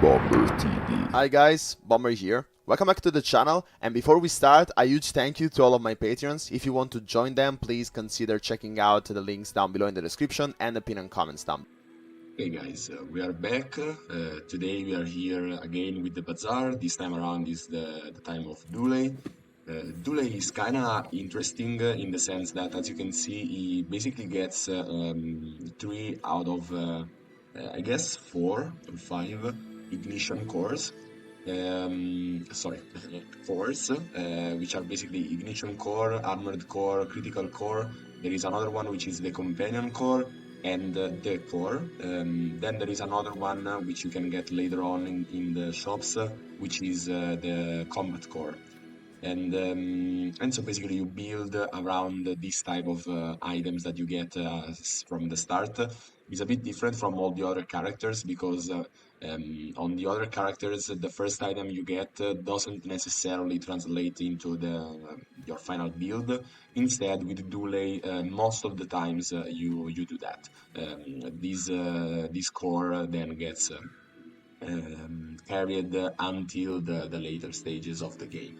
Hi guys, Bomber here. Welcome back to the channel, and before we start, a huge thank you to all of my patrons. If you want to join them, please consider checking out the links down below in the description and the pinned comments down. Hey guys, we are back. Today we are here again with the Bazaar. This time around is the time of Dule. Dule is kinda interesting in the sense that, as you can see, he basically gets 3 out of, I guess, 4 or 5 ignition cores. Sorry, cores, which are basically ignition core, armored core, critical core. There is another one which is the companion core and the core. Then there is another one which you can get later on in the shops, which is the combat core. And so basically you build around this type of items that you get from the start. It's a bit different from all the other characters because on the other characters the first item you get doesn't necessarily translate into the your final build. Instead, with Dule, most of the times you do that. This core then gets carried until the later stages of the game.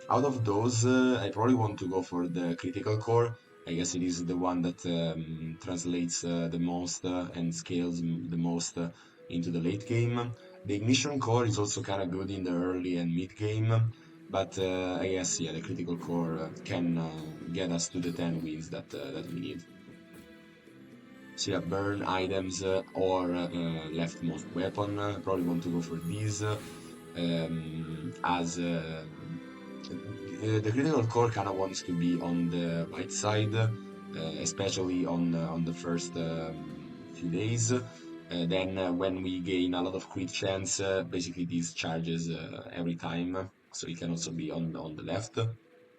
Out of those, I probably want to go for the critical core. I guess it is the one that translates the most and scales the most into the late game. The ignition core is also kind of good in the early and mid game, but I guess yeah, the critical core can get us to the 10 wins that we need. So yeah, burn items or leftmost weapon. Probably want to go for these as the critical core kind of wants to be on the right side, especially on the first few days. Then when we gain a lot of crit chance, basically these charges every time, so it can also be on the left.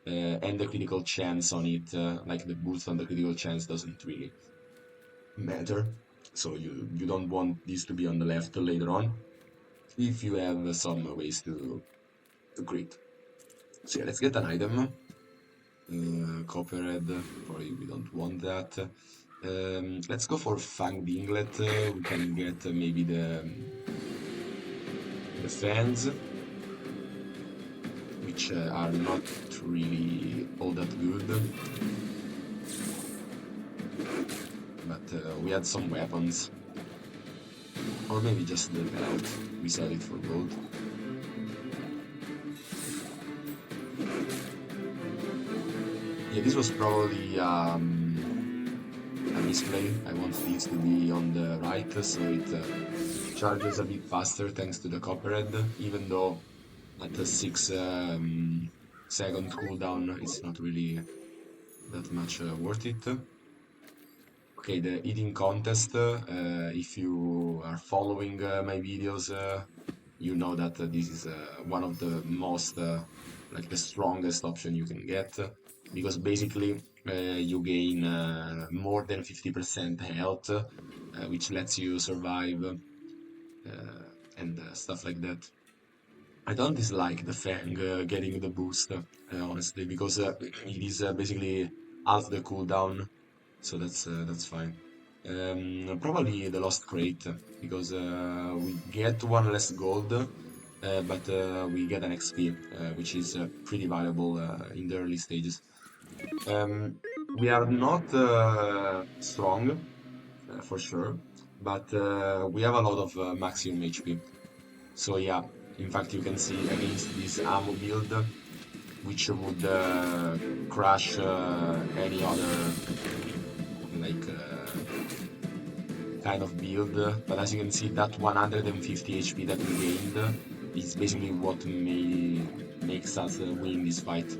And the critical chance on it, like the boost on the critical chance, doesn't really matter. So you don't want this to be on the left later on, if you have some ways to crit. So yeah, let's get an item. Copperhead, probably we don't want that. Let's go for Fang Dinglet. We can get maybe the fans, which are not really all that good. But we had some weapons. Or maybe just the belt. We sell it for gold. Yeah, this was probably a misplay. I want these to be on the right, so it charges a bit faster thanks to the copperhead, even though at the 6 second cooldown it's not really that much worth it. Okay, the eating contest, if you are following my videos, you know that this is one of the most, like the strongest option you can get, because basically you gain more than 50% health, which lets you survive and stuff like that. I don't dislike the Fang getting the boost, honestly, because it is basically half the cooldown, so that's fine. Probably the Lost Crate, because we get one less gold, but we get an XP, which is pretty valuable in the early stages. We are not strong, for sure, but we have a lot of maximum HP. So yeah, in fact you can see against this ammo build, which would crush any other like kind of build, but as you can see that 150 HP that we gained is basically what makes us win this fight.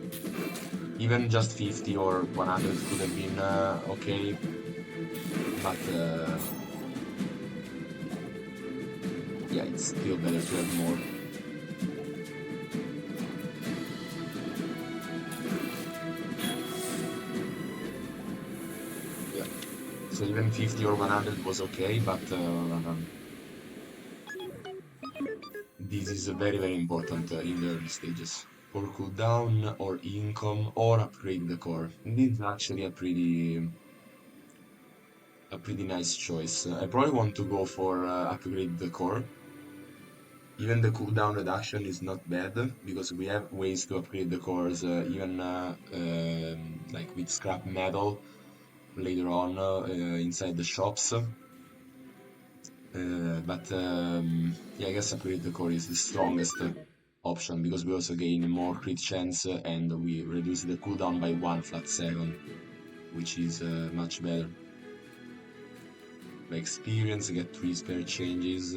Even just 50 or 100 could have been okay, but yeah, it's still better to have more. Yeah. So even 50 or 100 was okay, but this is very very important in the early stages. For cooldown or income or upgrade the core. This is actually a pretty nice choice. I probably want to go for upgrade the core Even the cooldown reduction is not bad because we have ways to upgrade the cores, even like with scrap metal later on inside the shops. Yeah, I guess upgrade the core is the strongest option because we also gain more crit chance and we reduce the cooldown by 1 flat second, which is much better. By experience, get 3 spare changes.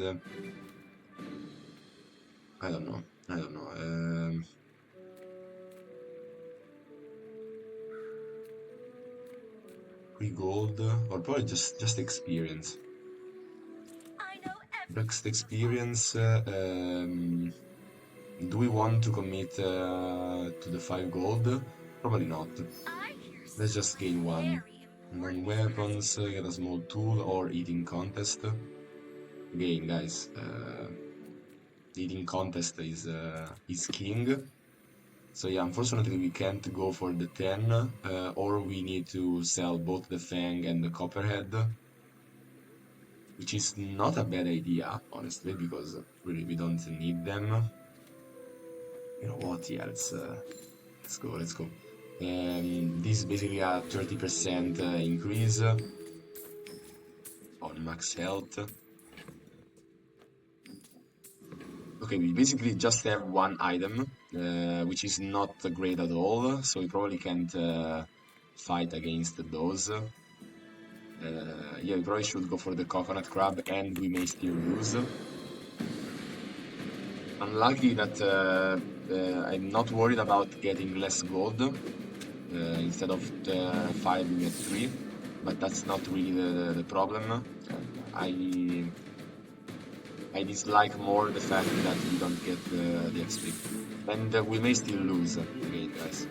I don't know. I don't know. 3 gold or probably just experience. Next experience. Do we want to commit to the 5 gold? Probably not. Let's just gain 1. And then weapons, get a small tool or eating contest. Again, guys, eating contest is king. So yeah, unfortunately we can't go for the 10, or we need to sell both the Fang and the Copperhead, which is not a bad idea, honestly, because really we don't need them. You know what? Yeah, let's go, let's go. This is basically a 30% increase on max health. Okay, we basically just have one item, which is not great at all, so we probably can't fight against those. Yeah, we probably should go for the coconut crab, and we may still lose. Unlucky that I'm not worried about getting less gold. Instead of 5, we get 3, but that's not really the problem. I dislike more the fact that we don't get the XP. And we may still lose again, guys.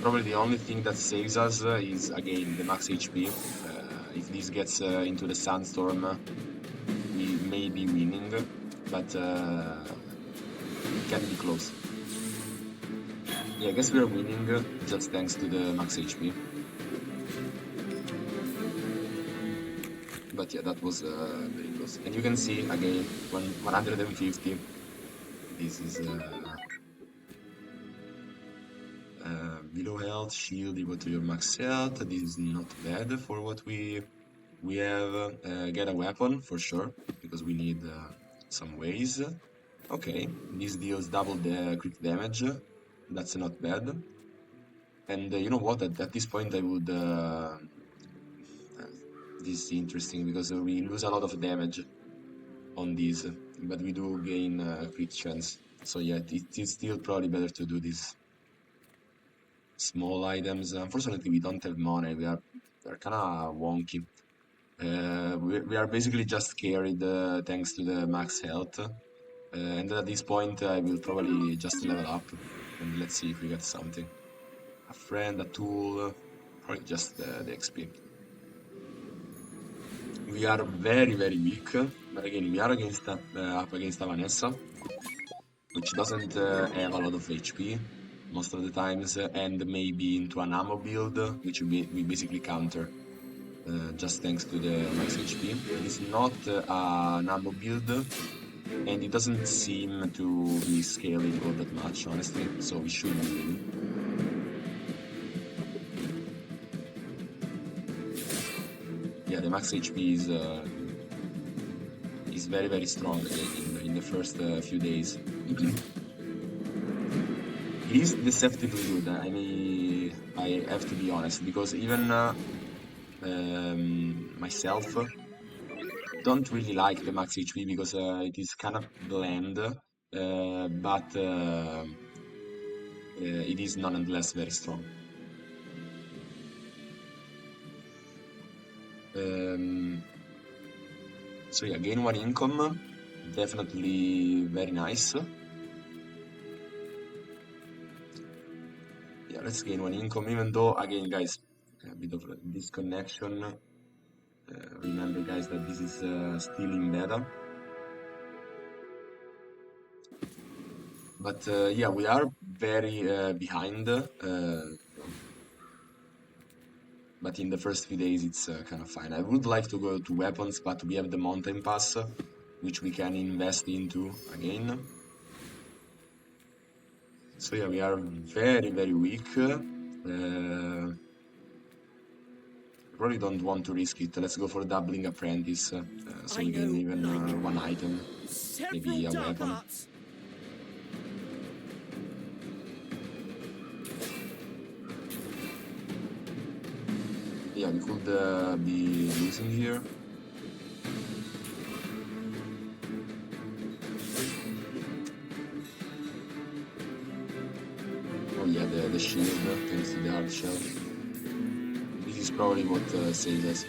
Probably the only thing that saves us is, again, the max HP. If this gets into the sandstorm, we may be winning, but it can be close. Yeah, I guess we are winning just thanks to the max HP. But yeah, that was very close. And you can see, again, 150. This is below health, shield equal to your max health. This is not bad for what we have. Get a weapon for sure, because we need some ways. Okay, this deals double the crit damage. That's not bad. And you know what? At this point, I would. This is interesting because we lose a lot of damage on these, but we do gain crit chance. So yeah, it is still probably better to do these small items. Unfortunately, we don't have money. We're kind of wonky. We are basically just carried thanks to the max health. And at this point, I will probably just level up and let's see if we get something. A friend, a tool, probably just the XP. We are very, very weak, but again, we are against up against a Vanessa, which doesn't have a lot of HP most of the times, and maybe into an ammo build, which we basically counter just thanks to the max HP. It is not an ammo build, and it doesn't seem to be scaling all that much, honestly, so we should be winning. Yeah, the max HP is very, very strong in the first few days. It is deceptively good. I mean, I have to be honest, because even myself don't really like the max HP because it is kind of bland, but it is nonetheless very strong. So yeah, gain 1 income, definitely very nice. Yeah, let's gain 1 income, even though, again, guys, a bit of a disconnection. Remember, guys, that this is still in beta. But yeah, we are very behind. But in the first few days, it's kind of fine. I would like to go to weapons, but we have the mountain pass, which we can invest into again. So yeah, we are very, very weak. Probably don't want to risk it. Let's go for doubling apprentice, so we gain even one item, maybe a weapon. Yeah, we could be losing here. Oh yeah, the shield, thanks to the hard shell. This is probably what saves us.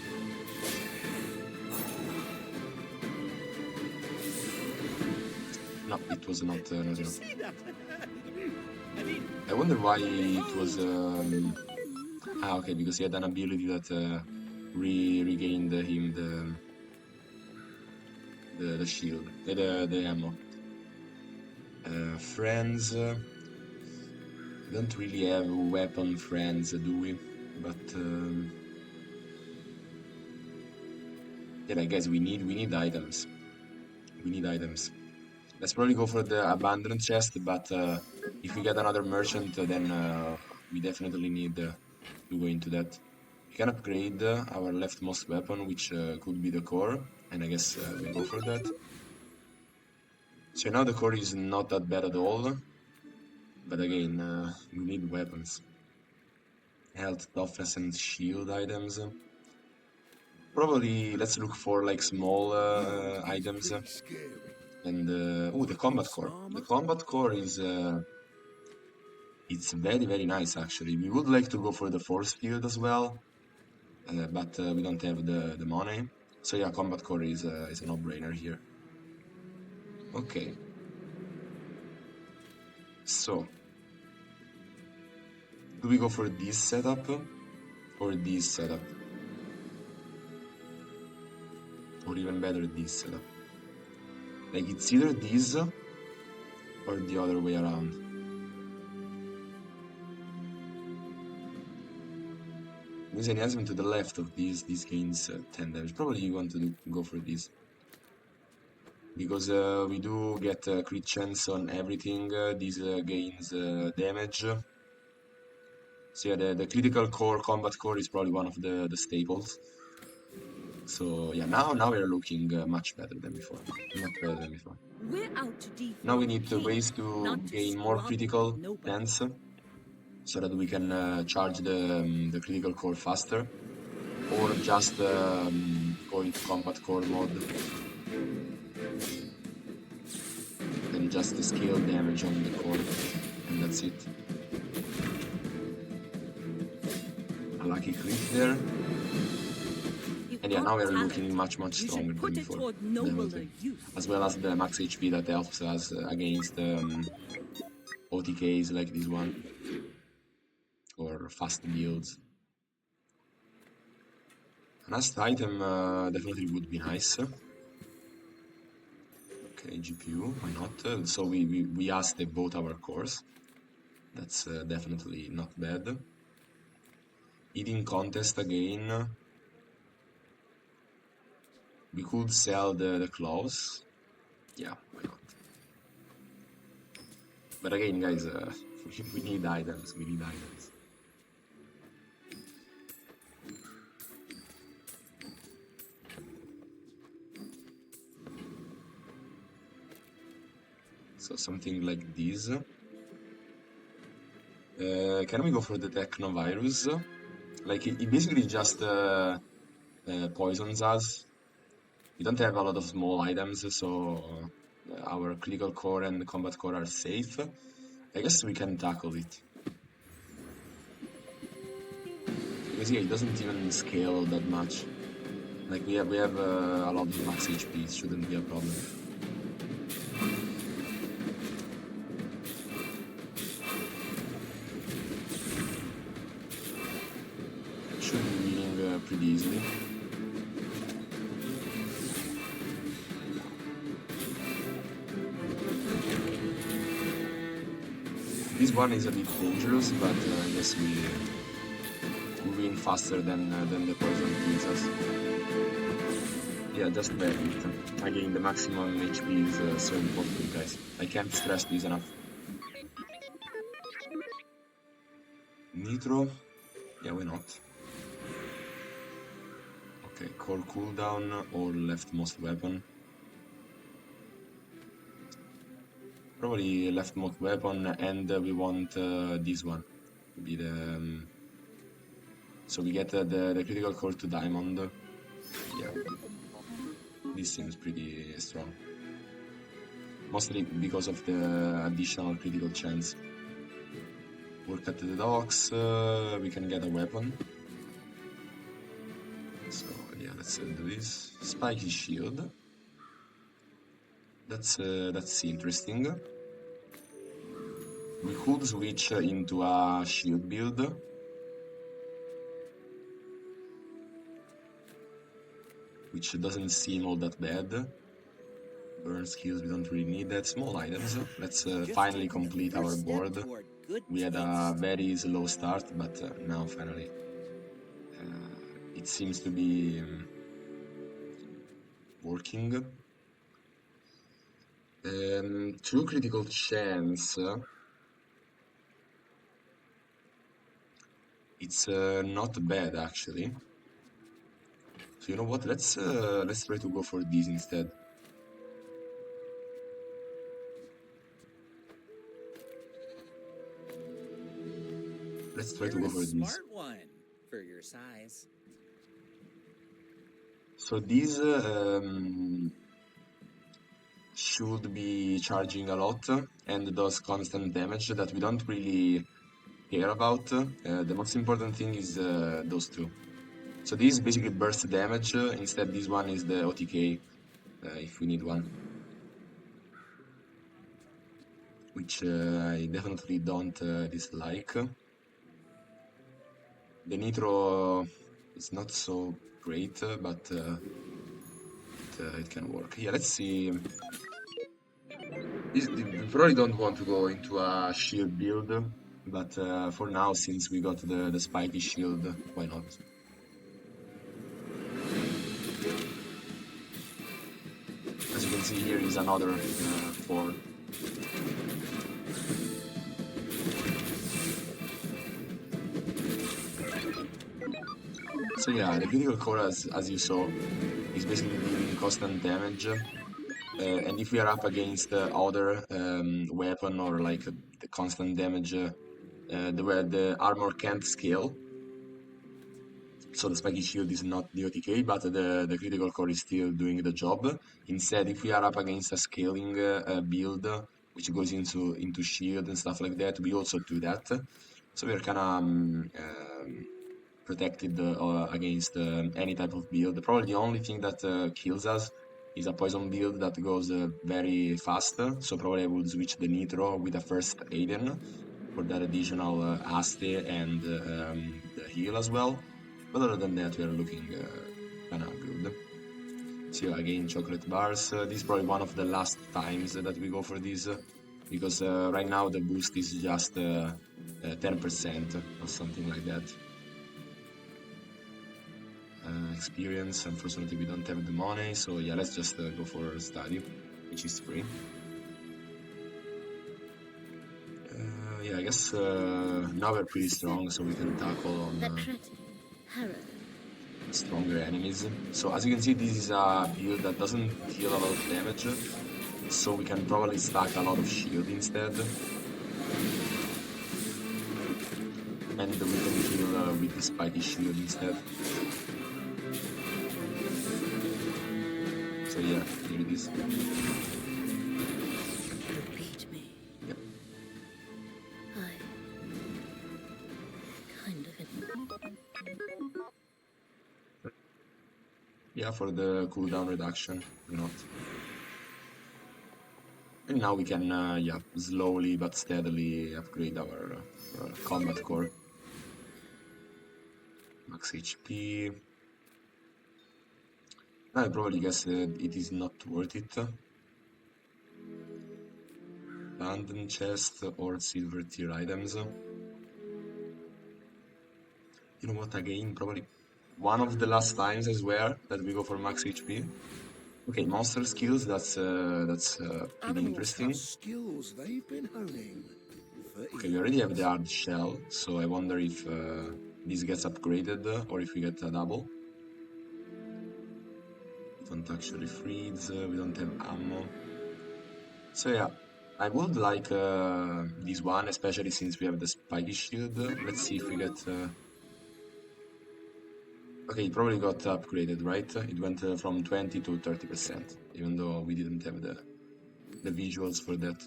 No, it was not. No. I wonder why it was. Okay, because he had an ability that regained him the shield, the ammo. Friends. Don't really have weapon friends, do we? But yeah, I guess we need items. We need items. Let's probably go for the abandoned chest, but if we get another merchant, then we definitely need to go into that. We can upgrade our leftmost weapon, which could be the core, and I guess we go for that. So now the core is not that bad at all, but again, we need weapons. Health, toughness, and shield items. Probably let's look for like small items. And oh, the combat core. The combat core is it's very, very nice actually. We would like to go for the force field as well, but we don't have the money. So yeah, combat core is a no-brainer here. Okay. So do we go for this setup or this setup? Or even better, this setup. Like it's either this or the other way around. Use an enhancement to the left of this gains 10 damage. Probably you want to go for this. Because we do get crit chance on everything. This gains damage. So yeah, the critical core, combat core is probably one of the staples. So yeah, now we're looking much better than before. Much better than before. Now we need ways to gain more critical chance, so that we can charge the critical core faster, or just go into combat core mode and just scale damage on the core, and that's it. A lucky crit there. And yeah, now we're looking much stronger than before, definitely. As well as the max HP that helps us against OTKs like this one, or fast builds. A last item definitely would be nice. Okay, GPU, why not? So we asked both our cores. That's definitely not bad. Eating contest again. We could sell the claws. Yeah, why not? But again, guys, we need items. We need items. So something like this. Can we go for the Technovirus? Like, it basically just poisons us. We don't have a lot of small items, so our critical core and combat core are safe. I guess we can tackle it. Because yeah, it doesn't even scale that much. Like we have a lot of max HP, it shouldn't be a problem. Should be winning pretty easily. This one is a bit dangerous, but I guess we win faster than the poison kills us. Yeah, yeah, just worth it. Again, the maximum HP is so important, guys. I can't stress this enough. Nitro, yeah, why not? Okay, core cooldown or leftmost weapon. Probably leftmost weapon, and we want this one to be the. So we get the critical core to diamond. Yeah, this seems pretty strong. Mostly because of the additional critical chance. Work at the docks, we can get a weapon. So yeah, let's do this. Spiky shield. That's interesting. We could switch into a shield build. Which doesn't seem all that bad. Burn skills, we don't really need that. Small items. Let's finally complete our board. We had a very slow start, but now finally it seems to be working. True critical chance. It's not bad actually. So you know what? Let's try to go for this instead. Let's try to go for this. Smart one for your size. So these should be charging a lot and does constant damage that we don't really care about. The most important thing is those two. So this basically burst damage. Instead, this one is the OTK if we need one. Which I definitely don't dislike. The Nitro is not so great, but it can work. Yeah, let's see. We probably don't want to go into a shield build, but for now, since we got the spiky shield, why not? As you can see here is another 4. So yeah, the critical core, as you saw, is basically dealing constant damage. And if we are up against other weapon or like the constant damage, the armor can't scale. So the spiky shield is not the OTK, but the critical core is still doing the job. Instead, if we are up against a scaling build, which goes into shield and stuff like that, we also do that. So we're kind of protected against any type of build. Probably the only thing that kills us is a poison build that goes very fast. So probably I would switch the Nitro with a first Aiden for that additional Aste and the heal as well. But other than that, we are looking kind of good. So again, chocolate bars. This is probably one of the last times that we go for this because right now the boost is just 10% or something like that. Experience. Unfortunately, we don't have the money, so yeah, let's just go for study, which is free. Yeah, I guess now we're pretty strong, so we can tackle on stronger enemies. So as you can see, this is a build that doesn't deal a lot of damage, so we can probably stack a lot of shield instead. And we can kill with the spiky shield instead. So yeah, here it is. Repeat me. Yep. I kind of. Yeah, for the cooldown reduction, why not? And now we can, yeah, slowly but steadily upgrade our combat core. Max HP. I probably guess it is not worth it. Abandoned chest or silver tier items. You know what, again, probably one of the last times, I swear, that we go for max HP. Okay, monster skills, that's pretty Animals have interesting. skills they've been honing for Okay, we already have the eons. hard shell, so I wonder if this gets upgraded or if we get a double. We don't actually freeze, we don't have ammo. So yeah, I would like this one, especially since we have the spiky shield. Let's see if we get... Okay, it probably got upgraded, right? It went from 20 to 30%, even though we didn't have the visuals for that.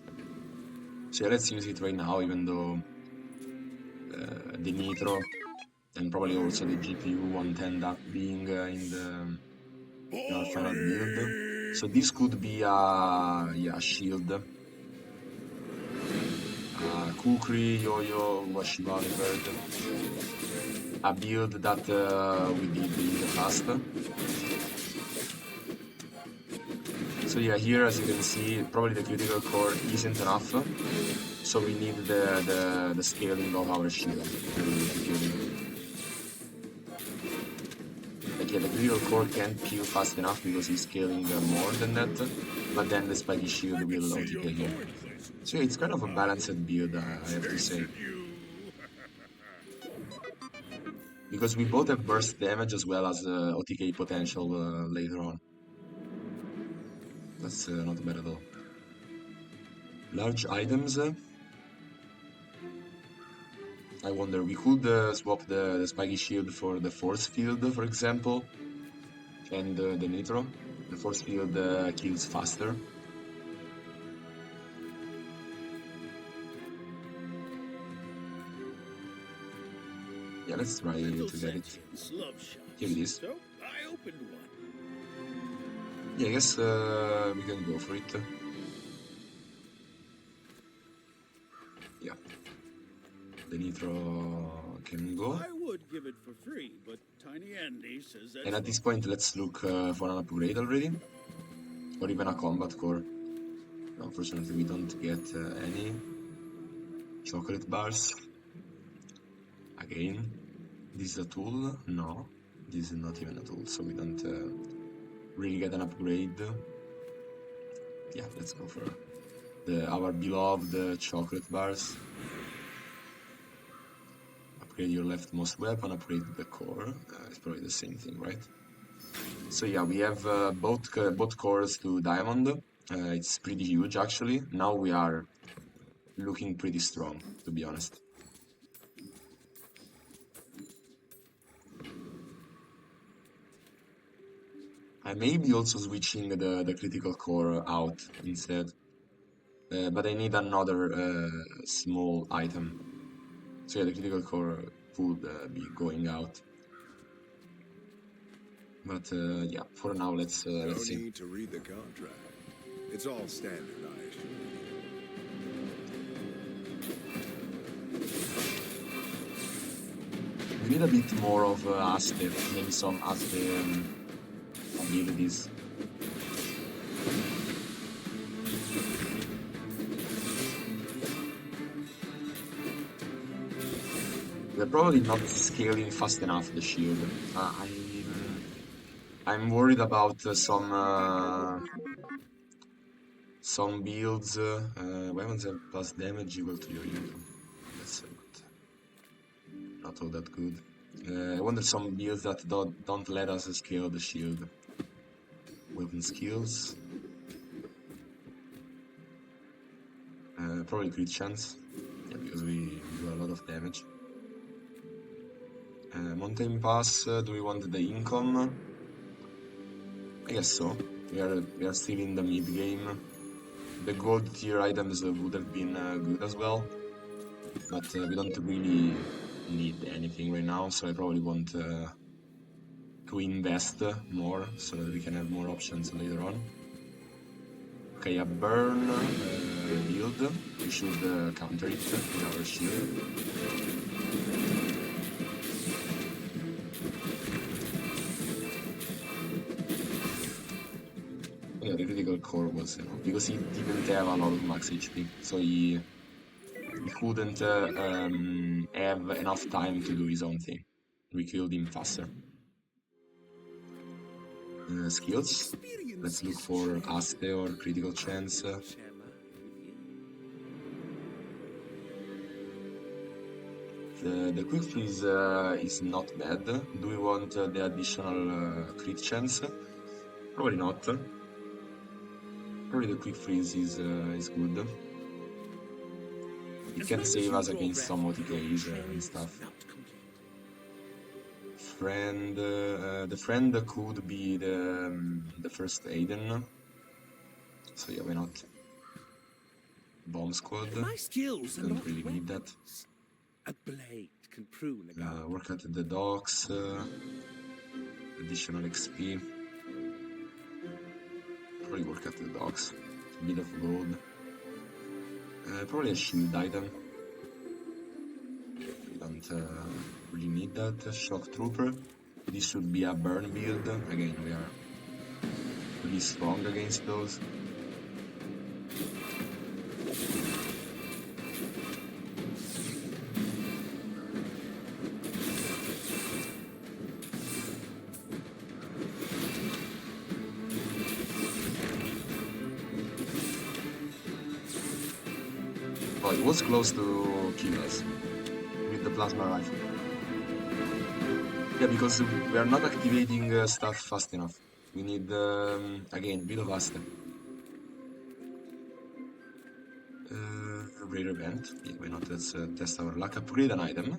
So yeah, let's use it right now, even though the nitro and probably also the GPU won't end up being in our final build. So this could be a shield, Kukri, Yo-Yo, Washiwari Bird, a build that we did in the past. So yeah, here as you can see, probably the critical core isn't enough, so we need the scaling of our shield to kill him. Like yeah, the critical core can't kill fast enough because he's scaling more than that, but then the spiky shield will OTK him. So yeah, it's kind of a balanced build, I have to say. Because we both have burst damage as well as OTK potential later on. That's not bad at all. Large items. I wonder, we could swap the spiky shield for the force field, for example, and the nitro. The force field kills faster. Yeah, let's try to get it. Here it is. So I opened one. Yeah, I guess we can go for it. Yeah. The nitro can go. I would give it for free, but Tiny Andy says that's And at this point, let's look for an upgrade already. Or even a combat core. Unfortunately, we don't get any chocolate bars. Again, this is a tool? No, this is not even a tool, so we don't really get an upgrade. Yeah, let's go for our beloved chocolate bars. Upgrade your leftmost weapon, upgrade the core. It's probably the same thing, right? So yeah, we have both cores to diamond. It's pretty huge actually. Now we are looking pretty strong, to be honest. I may be also switching the critical core out instead. But I need another small item. So yeah, the critical core would be going out. But yeah, for now, let's No see. need to read the contract. It's all standardized. We need a bit more of Aste, maybe some Aste abilities. We're probably not scaling fast enough the shield. I'm worried about some builds. Weapons have plus damage equal to your income. That's not all that good. I wonder some builds that don't let us scale the shield. Weapon skills. Probably crit chance. Yeah, because we do a lot of damage. Mountain Pass, do we want the income? I guess so. We are still in the mid game. The gold tier items would have been good as well, but we don't really need anything right now, so I probably want to invest more so that we can have more options later on. Okay, a burn build. We should counter it with our shield. Yeah, the critical core was, because he didn't have a lot of max HP, so he couldn't have enough time to do his own thing. We killed him faster. skills. Let's look for Aste or critical chance. The quick freeze is not bad. Do we want the additional crit chance? Probably not. Probably the quick freeze is good. It can save us against some OTKs and stuff. The friend could be the first Aiden. So yeah, why not? Bomb squad. My skills are Don't not really need that. weapons. A blade can prune a garden. Work at the docks. Additional XP. Probably work at the docks. A bit of gold. Probably a shield item. We don't really need that. Shock trooper. This should be a burn build. Again, we are pretty strong against those. Oh, it was close to kill us with the plasma rifle. Yeah, because we are not activating stuff fast enough. We need, again, a bit of Asta. Rare event. Yeah, why not? Let's test our luck. Upgrade an item,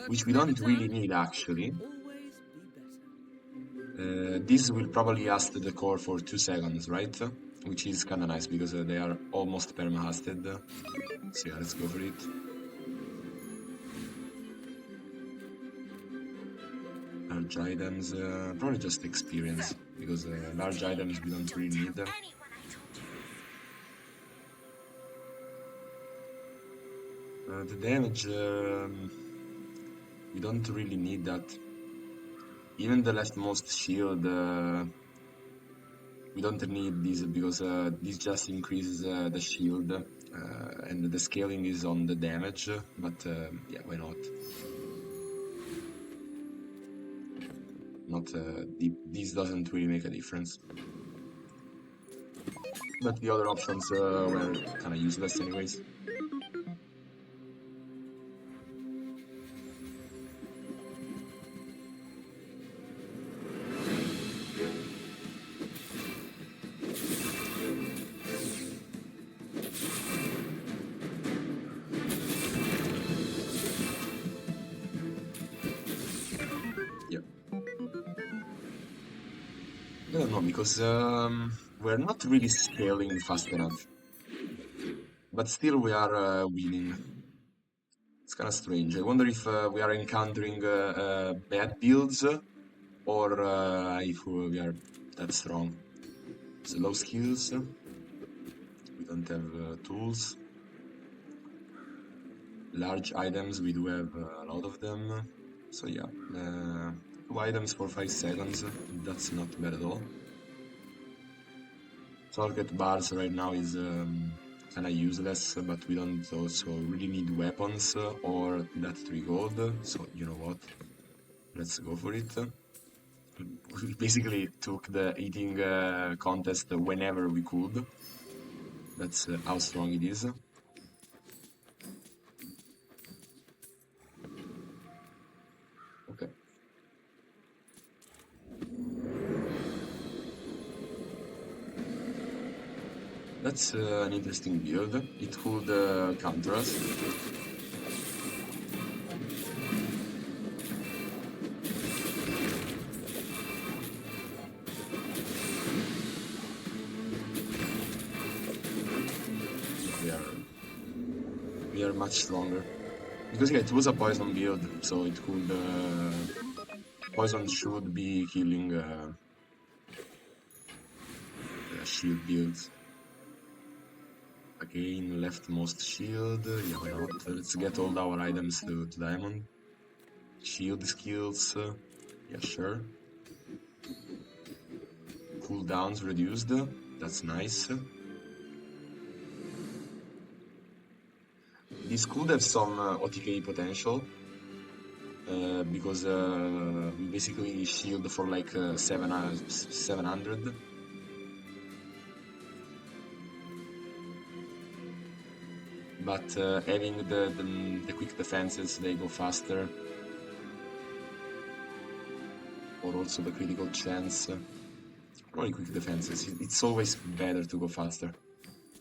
which we don't really need actually. This will probably last the core for 2 seconds, right? Which is kinda nice because they are almost perma-hasted. So yeah, let's go for it. Large items, probably just experience, because large items we don't really need them. The damage, we don't really need that. Even the leftmost shield, we don't need this because this just increases the shield and the scaling is on the damage, but yeah, why not? This doesn't really make a difference. But the other options were kinda useless anyways. I don't know, because we're not really scaling fast enough. But still we are winning. It's kind of strange. I wonder if we are encountering bad builds or if we are that strong. So low skills. We don't have tools. Large items, we do have a lot of them. So yeah, 2 items for 5 seconds. That's not bad at all. Target bars right now is kinda useless, but we don't also really need weapons or that 3 gold, so you know what, let's go for it. We basically took the eating contest whenever we could. That's how strong it is. Okay. That's an interesting build. It could counter us. We are much stronger. Because yeah, it was a poison build, so it could... poison should be killing shield builds. Again, leftmost shield, yeah, why not? Let's get all our items to diamond. Shield skills, yeah, sure. Cooldowns reduced, that's nice. This could have some OTK potential. because we basically shield for like 700. But having the quick defenses, they go faster. Or also the critical chance. Probably quick defenses. It's always better to go faster.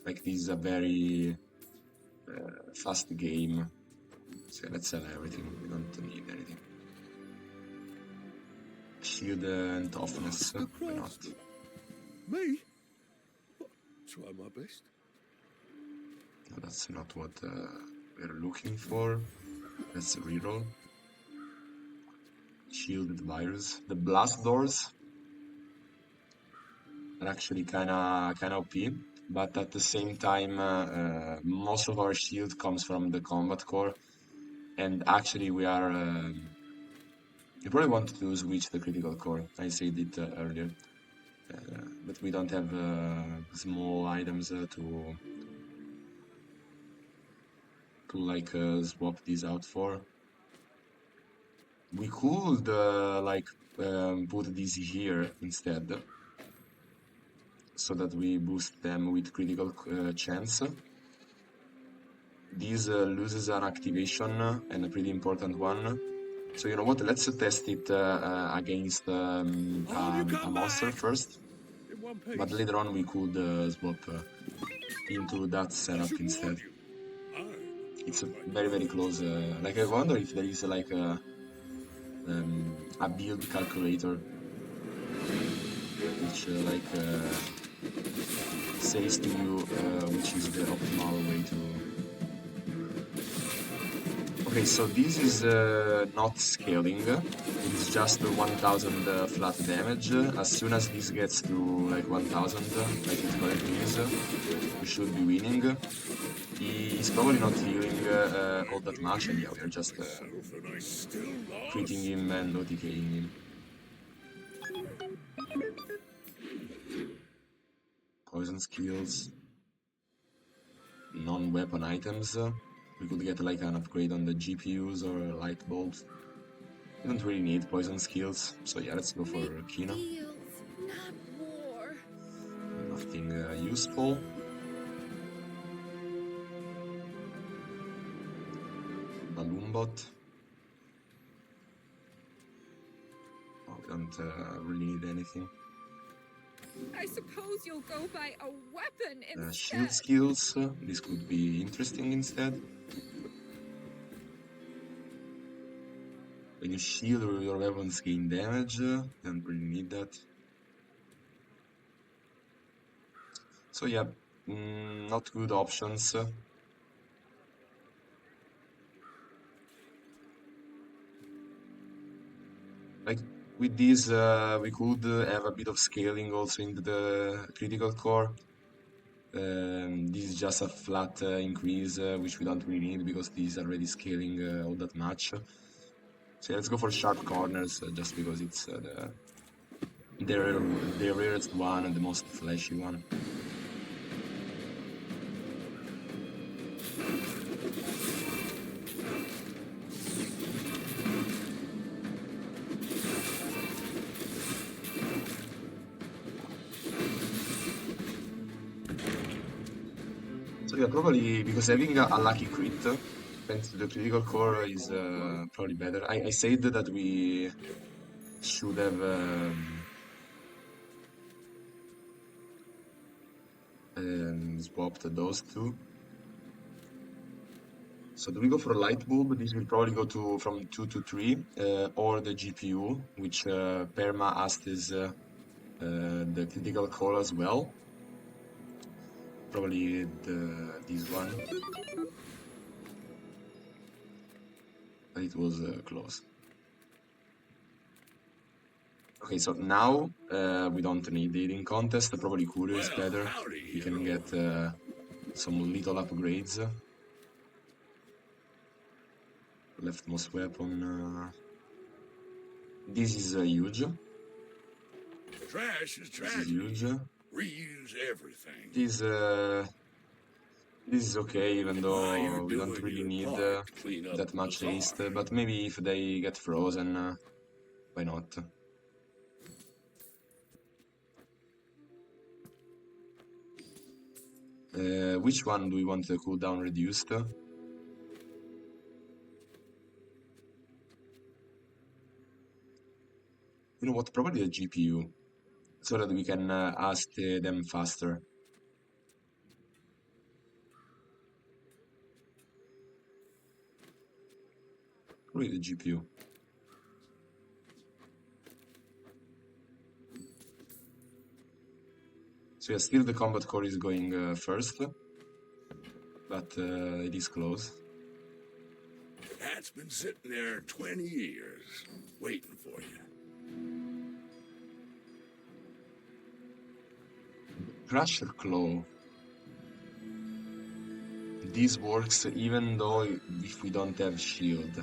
Like this is a very fast game. So let's sell everything. We don't need anything. Shield and toughness. Master Why not? craftsman. Me? Try my best. No, that's not what we're looking for. Let's reroll. Shielded virus. The blast doors are actually kinda OP, but at the same time, most of our shield comes from the combat core, and actually we are. You probably want to switch the critical core. I said it earlier, but we don't have small items to like swap these out for. We could put these here instead, so that we boost them with critical chance. This loses an activation, and a pretty important one. So you know what? Let's test it against a monster first. In one piece. But later on we could swap into that setup instead. It's very close. Like I wonder if there is like a build calculator, which says to you which is the optimal way to. Okay, so this is not scaling. It's just 1000 flat damage. As soon as this gets to like 1000, like it currently is, we should be winning. He's probably not healing all that much, and yeah, we are just critting him and OTKing him. Poison skills, non-weapon items. We could get like an upgrade on the GPUs or light bulbs. We don't really need poison skills, so yeah, let's go for Kino. Nothing useful. Balloon bot. Oh, we don't really need anything. I suppose you'll go by a weapon instead. Shield skills. This could be interesting instead. When you shield, your weapons gain damage. Don't really need that. So yeah, not good options. Like with this, we could have a bit of scaling also into the critical core. This is just a flat increase, which we don't really need because this is already scaling all that much. So let's go for sharp corners, just because it's the rarest one and the most flashy one. So yeah, probably because having a lucky crit thanks to the critical core is probably better. I said that we should have swapped those two. So do we go for a light bulb? This will probably go to from 2 to 3, or the GPU, which perma asks the critical core as well. Probably this one. But it was close. Okay, so now we don't need the eating contest. Probably Curio is better. We can get some little upgrades. Leftmost weapon. This is huge. Trash is trash. This is huge. Reuse everything. This This is okay, even While you're though we don't doing really your need part to clean up that the much haste, bazaar. but maybe if they get frozen, why not? Which one do we want the cooldown reduced? You know what, probably the GPU, so that we can ask them faster. Probably the GPU. So yeah, still the combat core is going first, but it is close. Cat's been sitting there 20 years, waiting for you. Crusher Claw. This works even though if we don't have shield,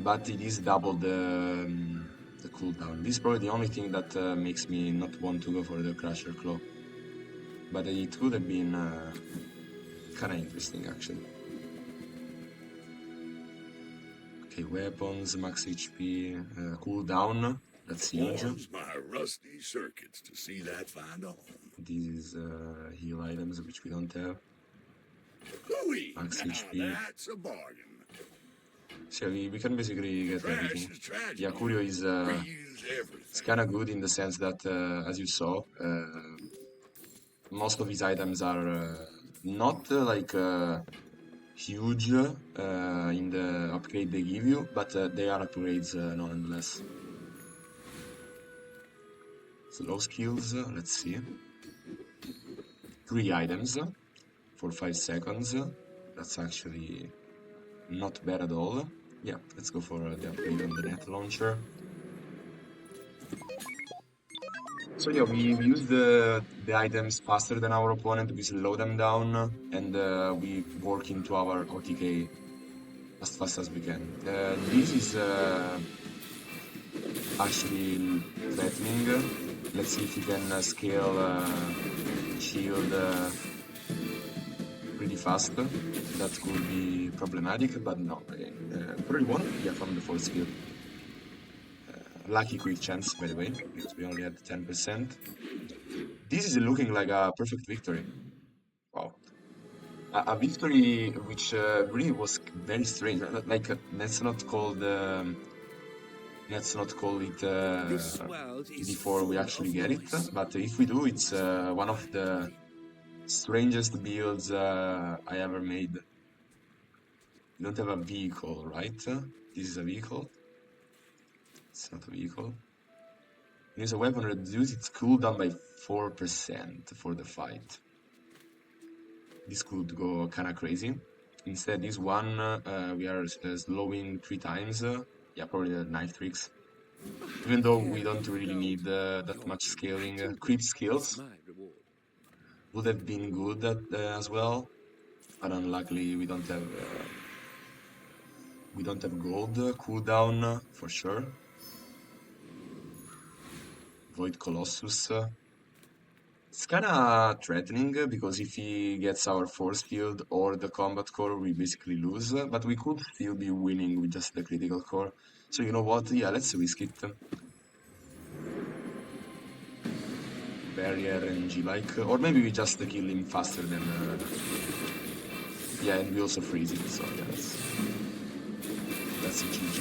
but it is double the cooldown. This is probably the only thing that makes me not want to go for the Crusher Claw. But it could have been kind of interesting actually. Okay, weapons, max HP, cooldown. That's huge. Warms my rusty circuits to see that find a home. This is heal items which we don't have. Hooey! Max Now HP. that's a bargain. So we can basically get Trash everything. is tragic. Yeah, Curio is Reuse everything. it's kind of good in the sense that, as you saw, most of his items are not like huge in the upgrade they give you, but they are upgrades nonetheless. Slow skills, let's see. 3 items for 5 seconds. That's actually not bad at all. Yeah, let's go for the upgrade on the net launcher. So yeah, we use the items faster than our opponent, we slow them down, and we work into our OTK as fast as we can. This is actually threatening. Let's see if we can scale shield pretty fast. That could be problematic, but no. Probably won? Yeah, from the force field. Lucky quick chance, by the way, because we only had 10%. This is looking like a perfect victory. Wow. A victory which really was very strange. Like, let's not call it This world is before we full actually of get it. noise. But if we do, it's one of the strangest builds I ever made. You don't have a vehicle, right? This is a vehicle. It's not a vehicle. Use a weapon, reduce its cooldown by 4% for the fight. This could go kinda crazy. Instead, this one, we are slowing 3 times. Yeah, probably the knife tricks. Even though we don't really need that much scaling. Creep skills My reward. would have been good as well. But unluckily, we don't have gold cooldown for sure. Void Colossus. It's kinda threatening because if he gets our force field or the combat core, we basically lose. But we could still be winning with just the critical core. So you know what? Yeah, let's risk it. Barrier and G-like. Or maybe we just kill him faster than... yeah, and we also freeze it, so yeah, that's a GG.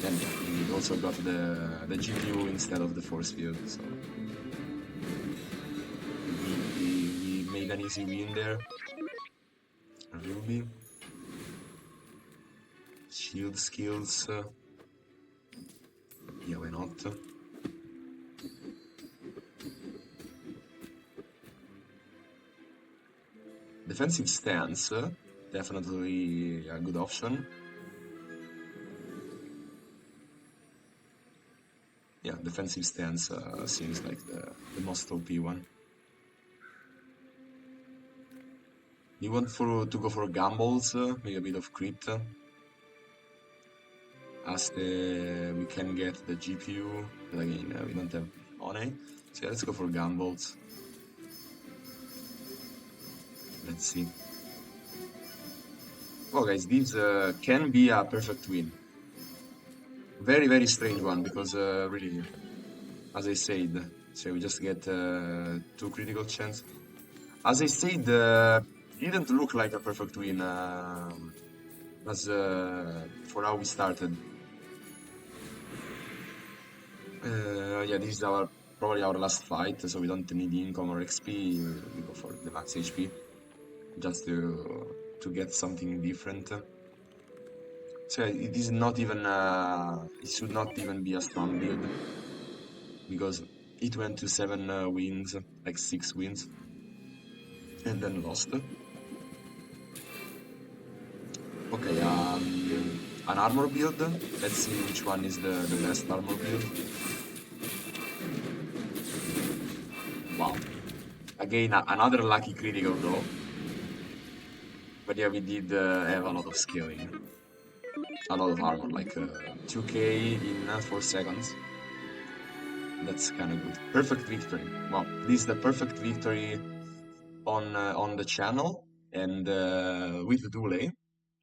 And yeah, we also got the GPU instead of the force field, so... We made an easy win there. A Ruby. Shield skills. Yeah, why not? Defensive stance, definitely a good option. Yeah, defensive stance seems like the most OP one. You want to go for gambles, maybe a bit of crit, as we can get the GPU, but again, we don't have money, so yeah, let's go for gambles. Let's see. Oh, guys, this can be a perfect win. Very, very strange one because really, as I said, so we just get 2 critical chance. As I said, didn't look like a perfect win as for how we started. Yeah, this is our probably our last fight, so we don't need income or XP. We go for the max HP just to get something different. So it is not even it should not even be a strong build because it went to 7 wins, like 6 wins, and then lost. Okay, an armor build. Let's see which one is the best armor build. Wow. Again, another lucky critical though. But yeah, we did have a lot of scaling. A lot of armor, like 2k in 4 seconds. That's kind of good. Perfect victory. Wow, this is the perfect victory on the channel and with the Dule.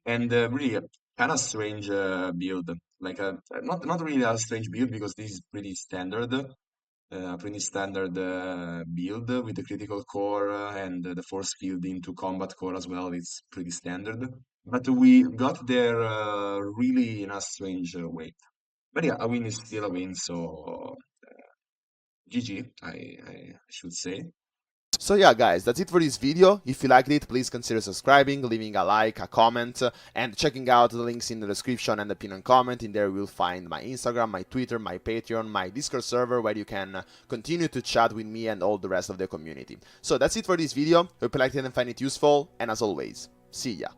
And really kind of strange build. Like not really a strange build because this is pretty standard build with the critical core and the force field into combat core as well. It's pretty standard. But we got there really in a strange way. But yeah, a win is still a win, so GG, I should say. So yeah guys, that's it for this video. If you liked it, please consider subscribing, leaving a like, a comment, and checking out the links in the description and the pinned comment. In there you'll find my Instagram, my Twitter, my Patreon, my Discord server where you can continue to chat with me and all the rest of the community. So that's it for this video. Hope you liked it and find it useful, and as always, see ya.